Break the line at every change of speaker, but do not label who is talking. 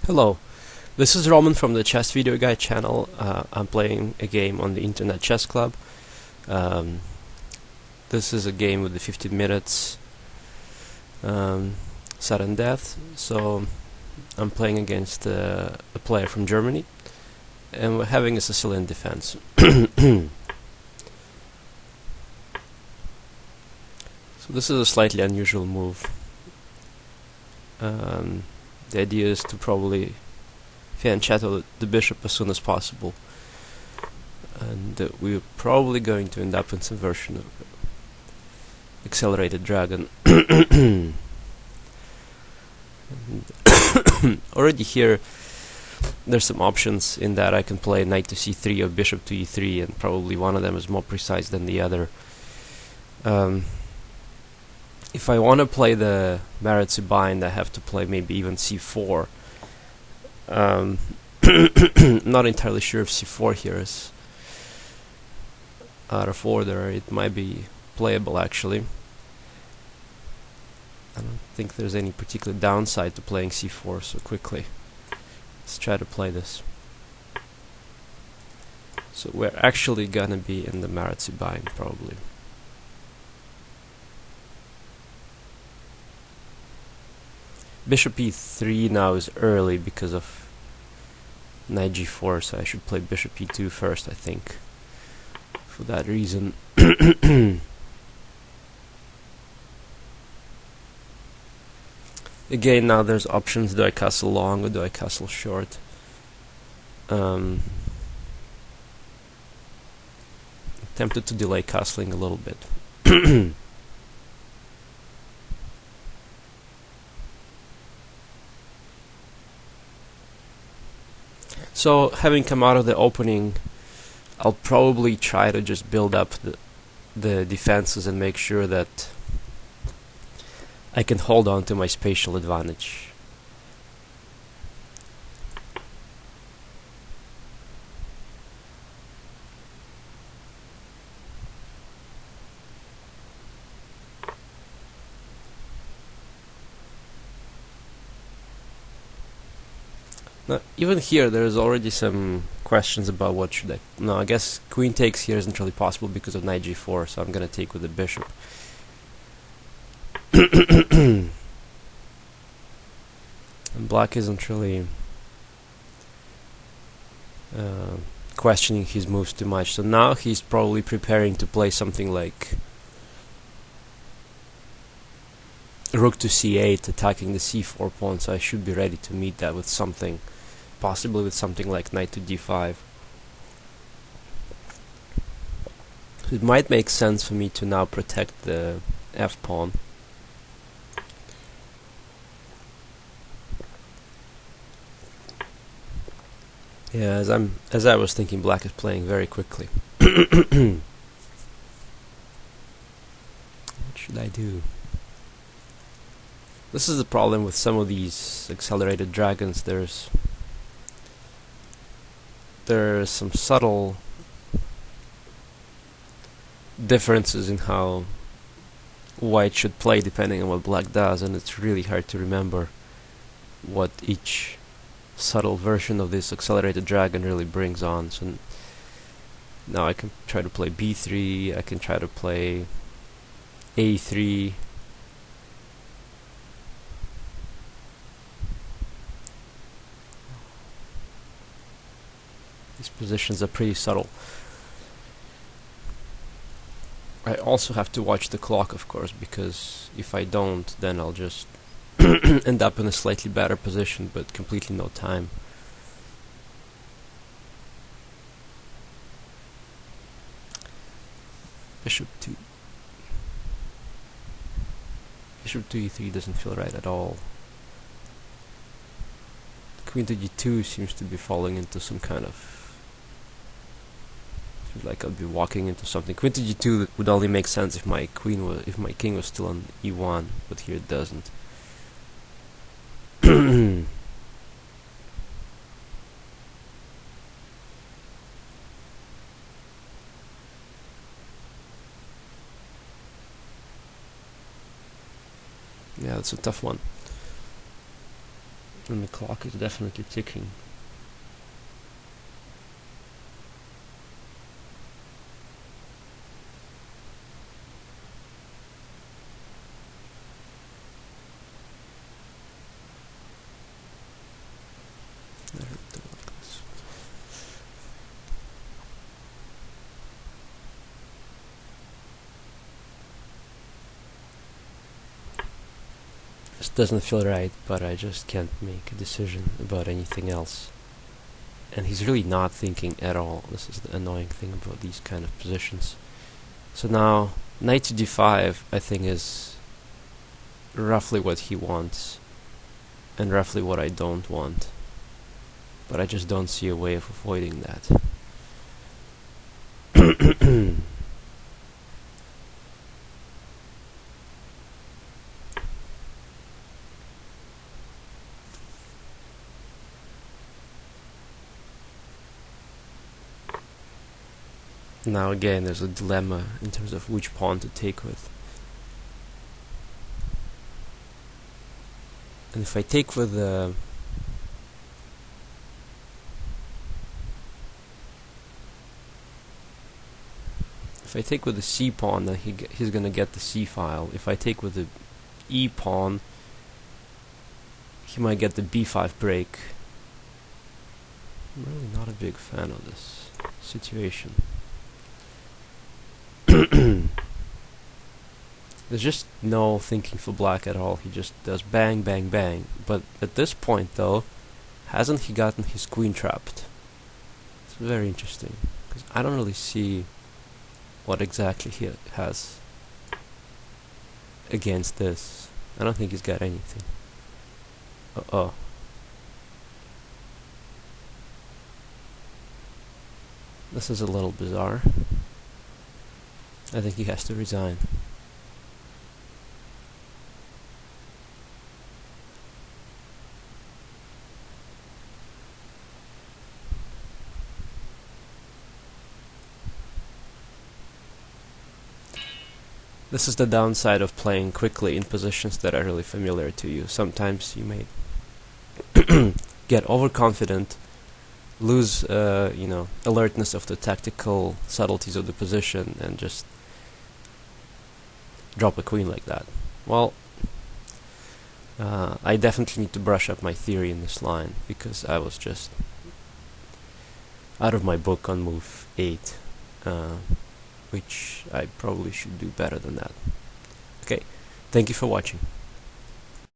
Hello, this is Roman from the Chess Video Guide channel. I'm playing a game on the Internet Chess Club. This is a game with the 15 minutes sudden death, so I'm playing against a player from Germany, and we're having a Sicilian defense. So this is a slightly unusual move. The idea is to probably fianchetto the bishop as soon as possible, and we're probably going to end up in some version of accelerated dragon. Already here there's some options in that I can play knight to c3 or bishop to e3, and probably one of them is more precise than the other. If I want to play the Maratsi bind, I have to play maybe even c4. Not entirely sure if c4 here is out of order. It might be playable actually. I don't think there's any particular downside to playing c4 so quickly. Let's try to play this. So we're actually gonna be in the Maratsi bind probably. Bishop e3 now is early because of knight g4, so I should play bishop e2 first, I think, for that reason. Again, now there's options. Do I castle long or do I castle short? Tempted to delay castling a little bit. So, having come out of the opening, I'll probably try to just build up the defenses and make sure that I can hold on to my spatial advantage. Now, even here, there's already some questions about what should I... No, I guess queen takes here isn't really possible because of knight g4, so I'm gonna take with the bishop. And black isn't really questioning his moves too much, so now he's probably preparing to play something like rook to c8, attacking the c4 pawn, so I should be ready to meet that with something, possibly with something like knight to d5. It might make sense for me to now protect the f pawn. Yeah, as I was thinking, black is playing very quickly. What should I do? This is the problem with some of these accelerated dragons. There's some subtle differences in how white should play depending on what black does, and it's really hard to remember what each subtle version of this accelerated dragon really brings on. So now I can try to play b3, I can try to play a3. These positions are pretty subtle. I also have to watch the clock, of course, because if I don't, then I'll just end up in a slightly better position, but completely no time. Bishop to e3 doesn't feel right at all. Queen to g2 seems to be falling into some kind of... feels like I'll be walking into something. Queen to g2 would only make sense if my king was still on e1, but here it doesn't. Yeah, it's a tough one. And the clock is definitely ticking. This doesn't feel right, but I just can't make a decision about anything else. And he's really not thinking at all. This is the annoying thing about these kind of positions. So now, knight to d5, I think, is roughly what he wants, and roughly what I don't want. But I just don't see a way of avoiding that. Now again, there's a dilemma in terms of which pawn to take with. And if I take with the C pawn, then he's gonna get the C file. If I take with the E pawn, he might get the B5 break. I'm really not a big fan of this situation. There's just no thinking for black at all. He just does bang, bang, bang. But at this point, though, hasn't he gotten his queen trapped? It's very interesting, because I don't really see what exactly he has against this. I don't think he's got anything. Uh-oh. This is a little bizarre. I think he has to resign. This is the downside of playing quickly in positions that are really familiar to you. Sometimes you may get overconfident, lose alertness of the tactical subtleties of the position, and just drop a queen like that. Well, I definitely need to brush up my theory in this line, because I was just out of my book on move 8, which I probably should do better than that. Okay, thank you for watching.